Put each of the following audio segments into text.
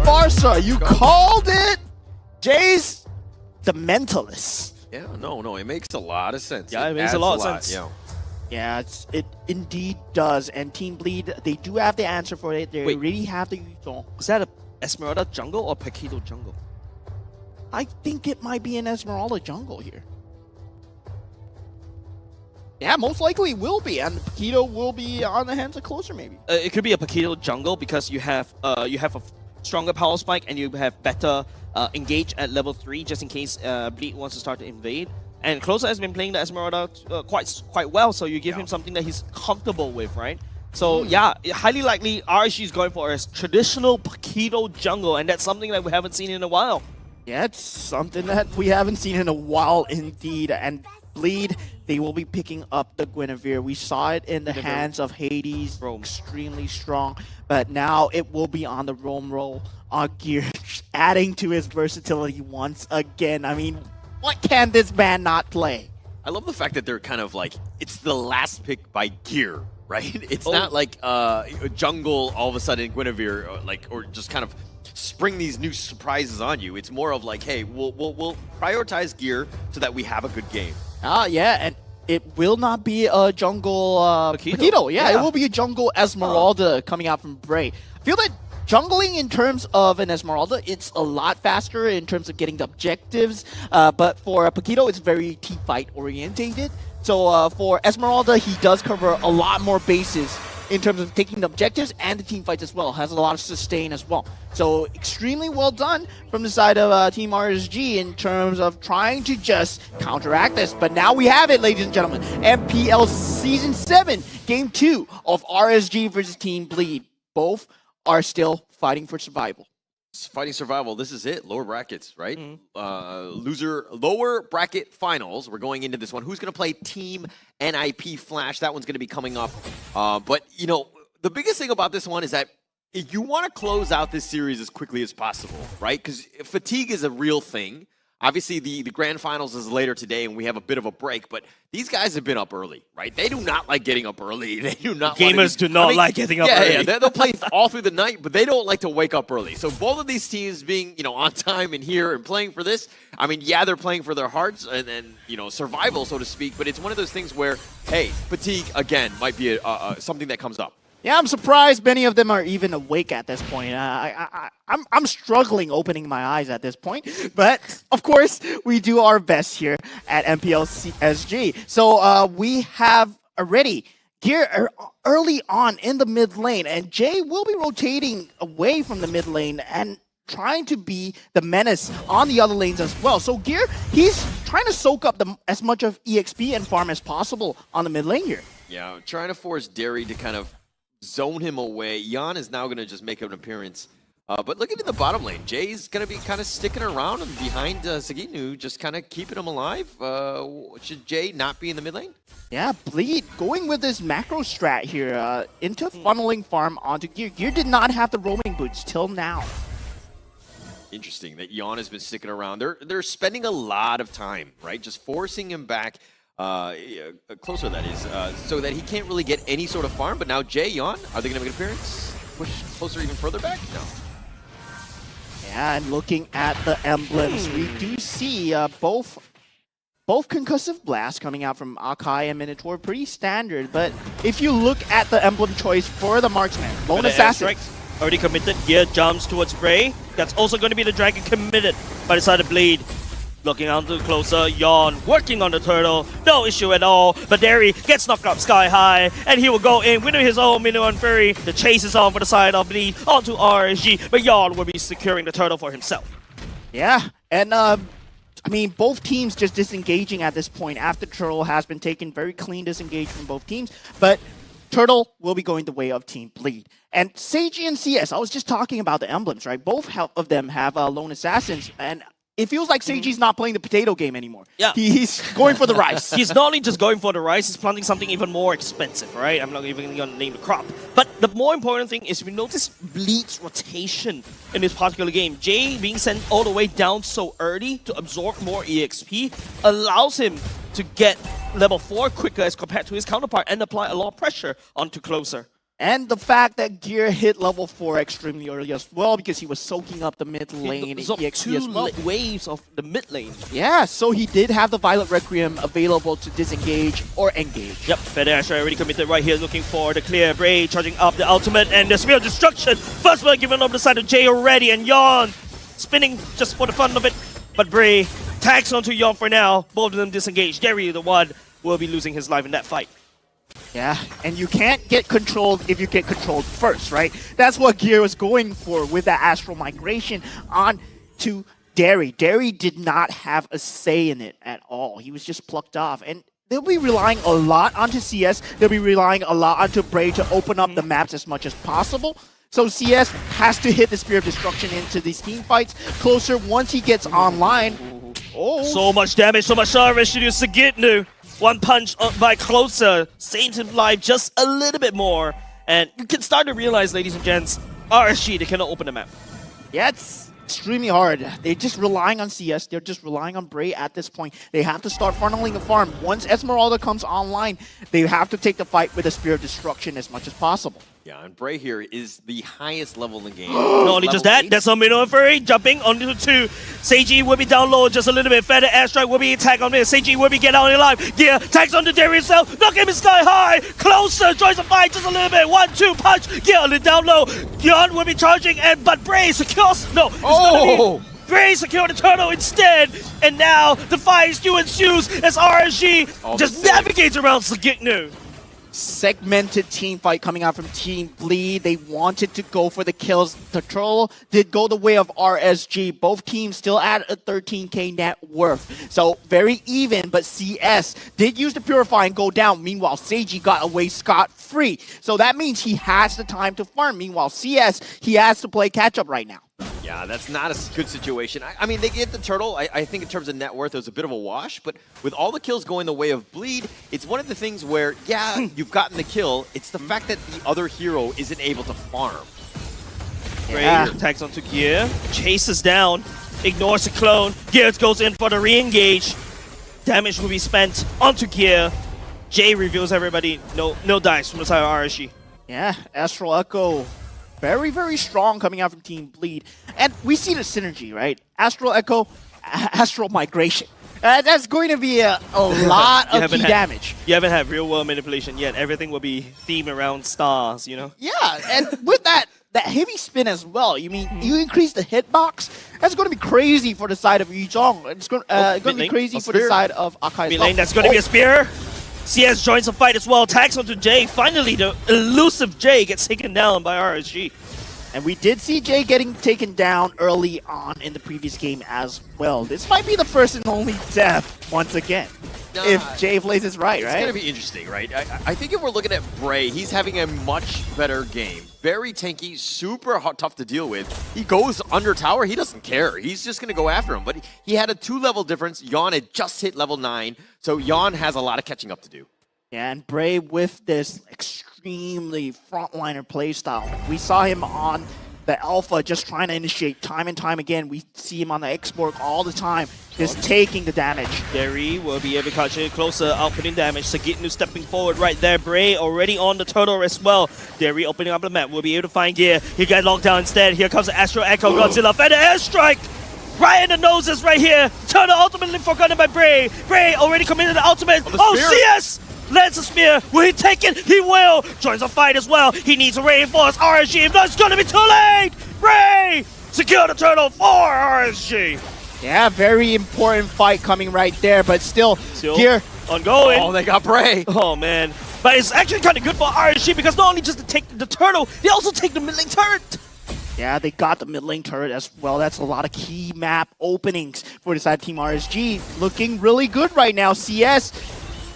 Barca, you called it! Jay's the mentalist. Yeah, no, it makes a lot of sense. Yeah, it makes a lot of sense. Yeah. Yeah, it indeed does. And Team Bleed, they do have the answer for it. They really have the Yuzong. Is that a Esmeralda jungle or Paquito jungle? I think it might be an Esmeralda jungle here. Yeah, most likely it will be, and Paquito will be on the hands of Closer maybe. It could be a Paquito jungle because you have a stronger power spike and you have better engage at level 3 just in case Bleed wants to start to invade. And Closer has been playing the Esmeralda quite well, so you give him something that he's comfortable with, right? So yeah, highly likely RSG is going for a traditional Paquito jungle, and that's something that we haven't seen in a while. Yeah, it's something that we haven't seen in a while indeed. And Bleed, they will be picking up the Guinevere. We saw it in the hands of Hades, extremely strong. But now it will be on the roam roll on Gear, adding to his versatility once again. I mean, what can this man not play? I love the fact that they're kind of like, it's the last pick by Gear, right? It's not like a jungle all of a sudden Guinevere, or just kind of spring these new surprises on you. It's more of like, hey, we'll prioritize Gear so that we have a good game. Yeah, and it will not be a jungle Paquito. Yeah, it will be a jungle Esmeralda coming out from Bray. I feel that jungling in terms of an Esmeralda, it's a lot faster in terms of getting the objectives, but for a Paquito, it's very team fight orientated. So for Esmeralda, he does cover a lot more bases in terms of taking the objectives and the team fights as well. Has a lot of sustain as well. So extremely well done from the side of Team RSG in terms of trying to just counteract this. But now we have it, ladies and gentlemen. MPL Season 7, Game 2 of RSG versus Team Bleed. Both are still fighting for survival. Fighting survival, this is it. Lower brackets, right? Lower bracket finals. We're going into this one. Who's going to play Team NIP Flash? That one's going to be coming up. But, you know, the biggest thing about this one is that you want to close out this series as quickly as possible, right? Because fatigue is a real thing. Obviously, the grand finals is later today, and we have a bit of a break. But these guys have been up early, right? They do not like getting up early. They do not. Gamers do not like getting up early. Yeah, they'll play all through the night, but they don't like to wake up early. So both of these teams being, on time and here and playing for this, I mean, yeah, they're playing for their hearts and survival, so to speak. But it's one of those things where, hey, fatigue again might be something that comes up. Yeah, I'm surprised many of them are even awake at this point. I'm struggling opening my eyes at this point. But, of course, we do our best here at MPL SG. So we have already Gear early on in the mid lane. And Jay will be rotating away from the mid lane and trying to be the menace on the other lanes as well. So Gear, he's trying to soak up as much of EXP and farm as possible on the mid lane here. Yeah, trying to force Derry to kind of zone him away. Jan is now going to just make an appearance. But looking at the bottom lane, Jay's going to be kind of sticking around and behind Saginu, just kind of keeping him alive. Should Jay not be in the mid lane? Yeah, Bleed going with this macro strat here into funneling farm onto Gear. Gear did not have the roaming boots till now. Interesting that Jan has been sticking around. They're spending a lot of time, right? Just forcing him back. Closer, that is, so that he can't really get any sort of farm. But now Jay, Jan, are they going to make an appearance? Push Closer even further back? No. Yeah, and looking at the emblems, we do see both concussive blasts coming out from Akai and Minotaur, pretty standard. But if you look at the emblem choice for the marksman, Lone Assassin. Already committed. Gear jumps towards Bray. That's also going to be the dragon committed by the side of Bleed. Looking onto Closer, Yawn working on the turtle, no issue at all. But Derry gets knocked up sky high, and he will go in with his own Minoan Fury. The chase is on for the side of Bleed onto RSG, but Yawn will be securing the turtle for himself. Yeah, and I mean, both teams just disengaging at this point after Turtle has been taken. Very clean disengage from both teams, but Turtle will be going the way of Team Bleed. And Seiji and CS, I was just talking about the emblems, right? Both of them have Lone Assassins, and it feels like Seiji's not playing the potato game anymore. Yeah. He's going for the rice. He's not only just going for the rice, he's planting something even more expensive, right? I'm not even going to name the crop. But the more important thing is we notice Bleed's rotation in this particular game. Jay being sent all the way down so early to absorb more EXP allows him to get level 4 quicker as compared to his counterpart and apply a lot of pressure onto Closer. And the fact that Gear hit level 4 extremely early as well because he was soaking up the mid lane in EXP as well. Waves of the mid lane. Yeah, so he did have the Violet Requiem available to disengage or engage. Yep, Fedash already committed right here, looking for the clear. Bray charging up the ultimate and the Spear of Destruction. First blood given over the side of Jay already, and Yon spinning just for the fun of it. But Bray tags onto Yon for now. Both of them disengaged. Jerry, the one, will be losing his life in that fight. Yeah, and you can't get controlled if you get controlled first, right? That's what Gear was going for with that Astral Migration on to Derry. Derry did not have a say in it at all. He was just plucked off. And they'll be relying a lot onto CS. They'll be relying a lot onto Bray to open up the maps as much as possible. So CS has to hit the Spear of Destruction into these team fights closer once he gets online. Oh, so much damage, so much service to Sagitnu. One punch by Closer saves him life just a little bit more. And you can start to realize, ladies and gents, RSG, they cannot open the map. Yeah, it's extremely hard. They're just relying on CS. They're just relying on Bray at this point. They have to start funneling the farm. Once Esmeralda comes online, they have to take the fight with the Spear of Destruction as much as possible. Yeah, and Bray here is the highest level in the game. Not only just that, 8. there's a Minnow Furry jumping onto the 2. Seiji will be down low just a little bit. Feather Airstrike will be attacked on this. Seiji will be get out alive. Gear tags onto Derry himself. Knock him sky high. Closer joins the fight just a little bit. 1-2 punch. Gear on the down low. Yon will be charging, but Bray secures. No. Bray secured the turtle instead. And now the fight still ensues as RSG just navigates around Sagitnu. Segmented team fight coming out from Team Bleed. They wanted to go for the kills. The turtle did go the way of RSG. Both teams still at a 13k net worth. So very even, but CS did use the Purify and go down. Meanwhile, Seiji got away scot-free. So that means he has the time to farm. Meanwhile, CS, he has to play catch-up right now. Yeah, that's not a good situation. I mean, they get the turtle. I think in terms of net worth, it was a bit of a wash. But with all the kills going the way of Bleed, it's one of the things where, yeah, you've gotten the kill. It's the fact that the other hero isn't able to farm. Bray attacks onto Gear, chases down, ignores the clone. Gear goes in for the re-engage. Damage will be spent onto Gear. Jay reveals everybody, no dice from the side of RSG. Yeah, Astral Echo. Very, very strong coming out from Team Bleed. And we see the synergy, right? Astral Echo, Astral Migration. That's going to be a lot of key damage. You haven't had real-world manipulation yet. Everything will be themed around stars, you know? Yeah, and with that heavy spin as well, you mean you increase the hitbox? That's going to be crazy for the side of Yuzhong. It's going to be crazy for the side of Akai as well. That's going to be a spear. CS joins the fight as well, tags onto Jay. Finally, the elusive Jay gets taken down by RSG. And we did see Jay getting taken down early on in the previous game as well. This might be the first and only death once again. If Jay plays this right, It's going to be interesting, right? I think if we're looking at Bray, he's having a much better game. Very tanky, super tough to deal with. He goes under tower, he doesn't care. He's just going to go after him. But he had a 2-level difference. Yon had just hit level 9, so Yon has a lot of catching up to do. Yeah, and Bray with this extremely frontliner playstyle. We saw him on the Alpha just trying to initiate time and time again. We see him on the export all the time, just taking the damage. Derry will be able to catch it closer, outputting damage. Sagitnu stepping forward right there. Bray already on the turtle as well. Derry opening up the map, will be able to find Gear. He got locked down instead. Here comes the Astro Echo, Godzilla, Feather Airstrike! Right in the noses right here. Turtle ultimately forgotten by Bray. Bray already committed the ultimate. CS! Lands a spear. Will he take it? He will. Joins the fight as well. He needs to reinforce RSG. If not, it's going to be too late. Bray! Secure the turtle for RSG. Yeah, very important fight coming right there, but still Gear ongoing. Oh, they got Bray. Oh, man. But it's actually kind of good for RSG because not only just to take the turtle, they also take the mid lane turret. Yeah, they got the mid lane turret as well. That's a lot of key map openings for the side of Team RSG. Looking really good right now. CS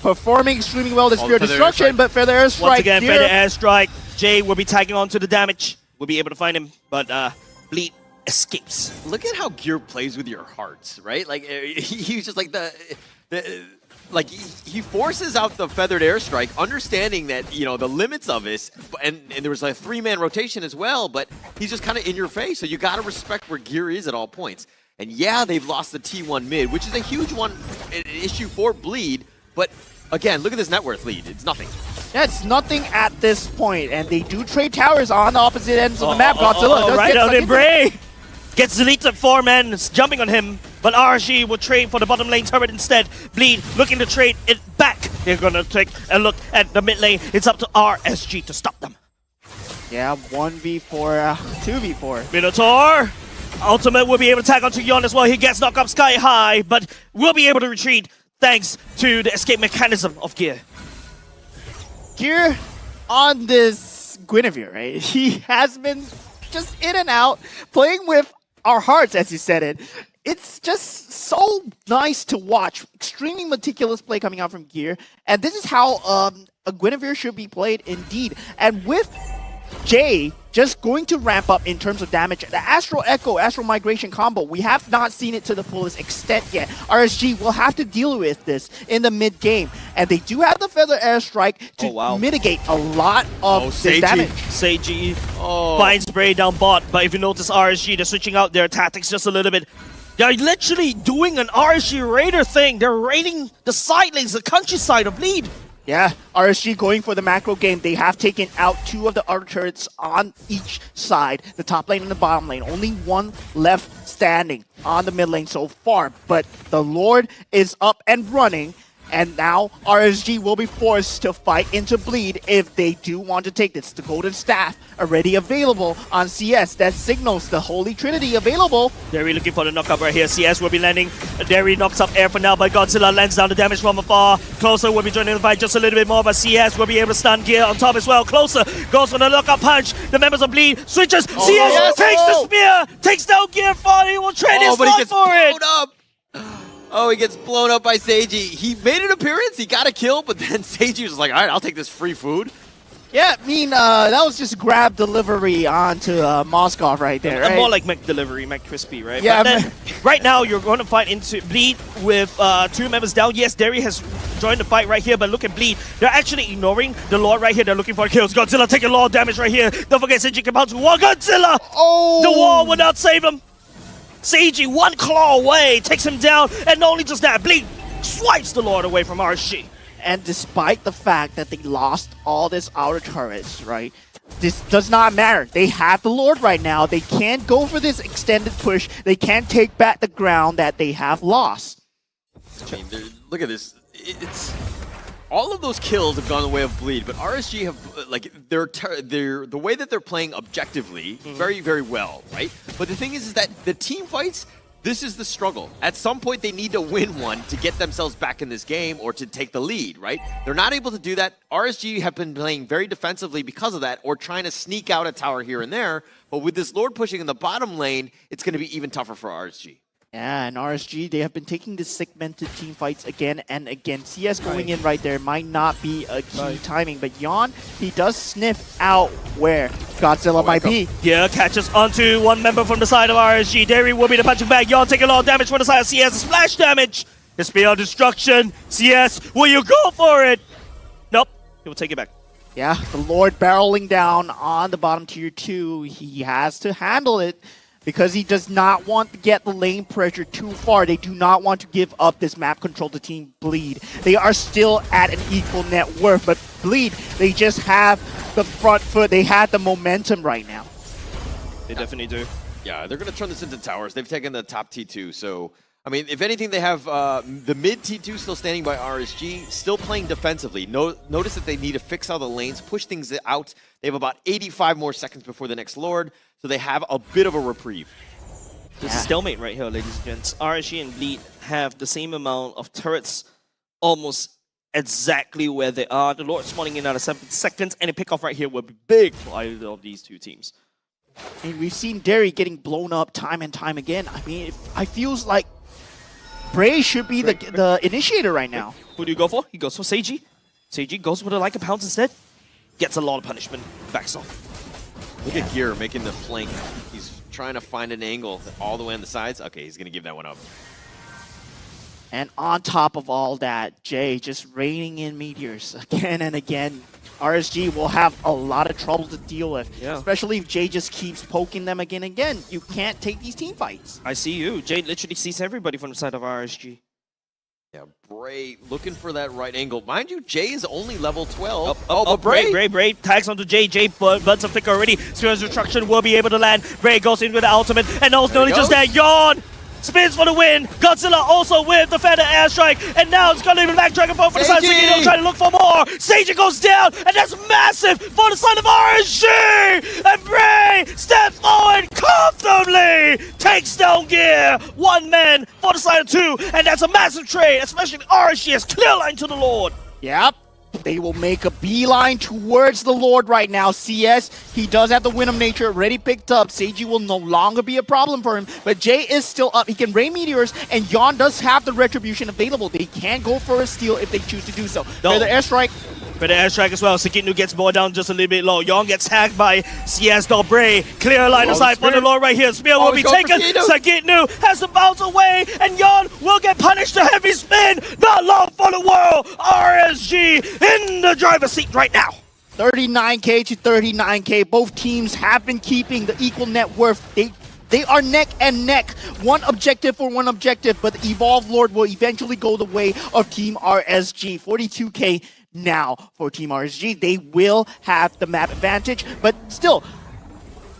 performing extremely well this Spear of Destruction, but Feather Airstrike. Once again, Feather Airstrike. Jay will be tagging on to the damage. We'll be able to find him, but Bleed escapes. Look at how Gear plays with your hearts, right? Like, he's just like he forces out the Feathered Airstrike, understanding that, you know, the limits of this, and there was a 3-man rotation as well, but he's just kind of in your face, so you got to respect where Gear is at all points. And yeah, they've lost the T1 mid, which is a huge issue for Bleed, but again, look at this net worth lead. It's nothing. Yeah, it's nothing at this point, and they do trade towers on the opposite ends of the map. Godzilla does right get out stuck in into Bray. Gets deleted 4 men jumping on him, but RSG will trade for the bottom lane turret instead. Bleed looking to trade it back. They're gonna take a look at the mid lane. It's up to RSG to stop them. Yeah, 1v4, 2v4. Minotaur, Ultimate will be able to tag onto Yon as well. He gets knocked up sky high, but will be able to retreat thanks to the escape mechanism of Gear. Gear on this Guinevere, right? He has been just in and out, playing with our hearts, as you said it. It's just so nice to watch. Extremely meticulous play coming out from Gear. And this is how a Guinevere should be played indeed. And with Jay just going to ramp up in terms of damage. The Astral Echo, Astral Migration combo, we have not seen it to the fullest extent yet. RSG will have to deal with this in the mid game. And they do have the Feather Airstrike to mitigate a lot of this damage. Seiji finds Bray down bot, but if you notice RSG, they're switching out their tactics just a little bit. They're literally doing an RSG Raider thing. They're raiding the side lanes, the countryside of Bleed. Yeah, RSG going for the macro game. They have taken out 2 of the outer turrets on each side, the top lane and the bottom lane. Only 1 left standing on the mid lane so far, but the Lord is up and running, and now RSG will be forced to fight into Bleed if they do want to take this. The Golden Staff already available on CS. That signals the Holy Trinity available. Derry looking for the knockup right here. CS will be landing. Derry knocks up air for now, but Godzilla lands down the damage from afar. Closer will be joining the fight just a little bit more, but CS will be able to stun Gear on top as well. Closer goes for the knockup punch. The members of Bleed switches. CS takes the spear, takes down Gear 40. He will trade his life for it. Up. Oh, he gets blown up by Seiji. He made an appearance, he got a kill, but then Seiji was like, all right, I'll take this free food. Yeah, I mean, that was just grab delivery onto Moskov right there, right? More like McDelivery, McCrispy, right? Yeah, but then, right now, you're going to fight into Bleed with 2 members down. Yes, Derry has joined the fight right here, but look at Bleed. They're actually ignoring the Lord right here. They're looking for kills. Godzilla taking a lot of damage right here. Don't forget, Seiji can bounce wall. Godzilla! Oh! The wall will not save him. Seiji, 1 claw away, takes him down, and not only just that, Bleed swipes the Lord away from RSG. And despite the fact that they lost all this outer turrets, right, this does not matter. They have the Lord right now. They can't go for this extended push. They can't take back the ground that they have lost. I mean, look at this. It's all of those kills have gone the way of Bleed, but RSG have like they're the way that they're playing objectively very, very well, right? But the thing is that the team fights. This is the struggle. At some point, they need to win one to get themselves back in this game or to take the lead, right? They're not able to do that. RSG have been playing very defensively because of that or trying to sneak out a tower here and there. But with this Lord pushing in the bottom lane, it's going to be even tougher for RSG. Yeah, and RSG, they have been taking the segmented team fights again and again. CS going in right there might not be a key timing, but Yon, he does sniff out where Godzilla might be. Yeah, catches onto 1 member from the side of RSG. Derry will be the punching bag. Yon taking a lot of damage from the side of CS. Splash damage. It's beyond destruction. CS, will you go for it? Nope, he will take it back. Yeah, the Lord barreling down on the bottom tier 2. He has to handle it, because he does not want to get the lane pressure too far. They do not want to give up this map control to Team Bleed. They are still at an equal net worth, but Bleed, they just have the front foot. They have the momentum right now. They definitely do. Yeah, they're going to turn this into towers. They've taken the top T2, so I mean, if anything, they have the mid T2 still standing by RSG, still playing defensively. Notice that they need to fix all the lanes, push things out. They have about 85 more seconds before the next Lord, so they have a bit of a reprieve. This is stalemate right here, ladies and gents. RSG and Bleed have the same amount of turrets, almost exactly where they are. The Lord spawning in another 7 seconds, and a pickoff right here will be big for either of these 2 teams. And we've seen Derry getting blown up time and time again. I mean, I feels like Bray should be the initiator right now. Who do you go for? He goes for Seiji. Seiji goes for the Like a Pounce instead. Gets a lot of punishment. Backs off. Look at Gear making the flank. He's trying to find an angle all the way on the sides. Okay, he's going to give that one up. And on top of all that, Jay just raining in meteors again and again. RSG will have a lot of trouble to deal with, especially if Jay just keeps poking them again and again. You can't take these team fights. I see you. Jay literally sees everybody from the side of RSG. Yeah, Bray looking for that right angle. Mind you, Jay is only level 12. But Bray tags onto Jay. Jay burns a flicker already. Spear's Destruction will be able to land. Bray goes in with the ultimate, and not only just that, Yawn spins for the win. Godzilla also with the feather airstrike, and now it's gonna be Black Dragon Ball for the side of Sagito trying to look for more. Seiji goes down, and that's massive for the side of RSG! And Bray steps forward comfortably, takes down gear. One man for the side of two, and that's a massive trade, especially RSG has clear line to the Lord. Yep. They will make a beeline towards the Lord right now. CS, he does have the Venom nature already picked up. Seiji will no longer be a problem for him, but Jay is still up. He can rain meteors, and Yon does have the retribution available. They can go for a steal if they choose to do so. For the airstrike. For the airstrike as well, Sagitnu gets more down just a little bit low. Yon gets hacked by CS Bray. Clear line of sight for the Lord right here. Spear will be taken. Sagitnu has to bounce away, and Yon will get punished. A heavy spin. Not long for the world. RSG in the driver's seat right now. 39K to 39K. Both teams have been keeping the equal net worth. They are neck and neck. One objective for one objective, but the Evolve Lord will eventually go the way of Team RSG. 42K now for Team RSG. They will have the map advantage, but still,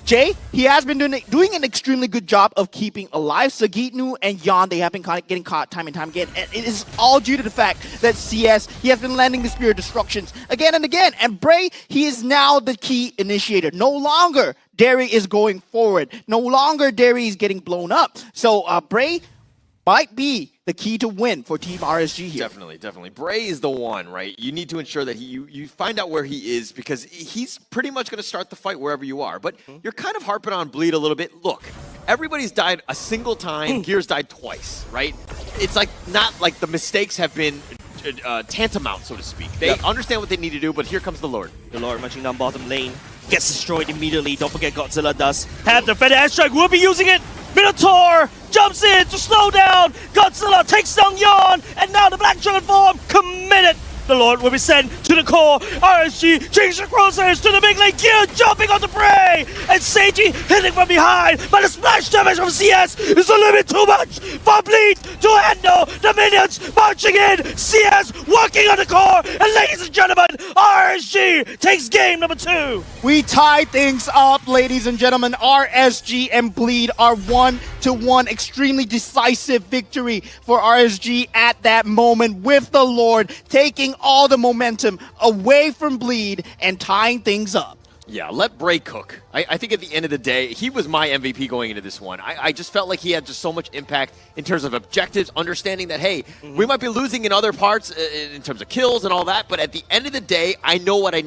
Jay, he has been doing an extremely good job of keeping alive. Sagitnu and Yon, they have been getting caught time and time again, and it is all due to the fact that CS, he has been landing the Spear Destructions again and again, and Bray, he is now the key initiator. No longer Derry is going forward. No longer Derry is getting blown up. So Bray might be the key to win for Team RSG here. Definitely. Bray is the one, right? You need to ensure that you find out where he is, because he's pretty much going to start the fight wherever you are. But you're kind of harping on Bleed a little bit. Look, everybody's died a single time. Gears died twice, right? It's like not like the mistakes have been tantamount, so to speak. They understand what they need to do, but here comes the Lord. The Lord marching down bottom lane. Gets destroyed immediately. Don't forget Godzilla does have the Feather Airstrike. Will be using it. Minotaur jumps in to slow down. Godzilla takes down Yon, and now the Black Dragon form committed. The Lord will be sent to the core. RSG change the crosshairs to the big lane. Gear jumping on the Prey, and Seiji hitting from behind. But the splash damage from CS is a little bit too much for Bleed to handle. The minions marching in. CS working on the core, and ladies and gentlemen, RSG takes game number 2. We tie things up, ladies and gentlemen. RSG and Bleed are 1-1. Extremely decisive victory for RSG at that moment, with the Lord taking all the momentum away from Bleed and tying things up. Yeah, let Bray cook. I think at the end of the day, he was my MVP going into this one. I just felt like he had just so much impact in terms of objectives, understanding that, hey, we might be losing in other parts in terms of kills and all that, but at the end of the day, I know what I need.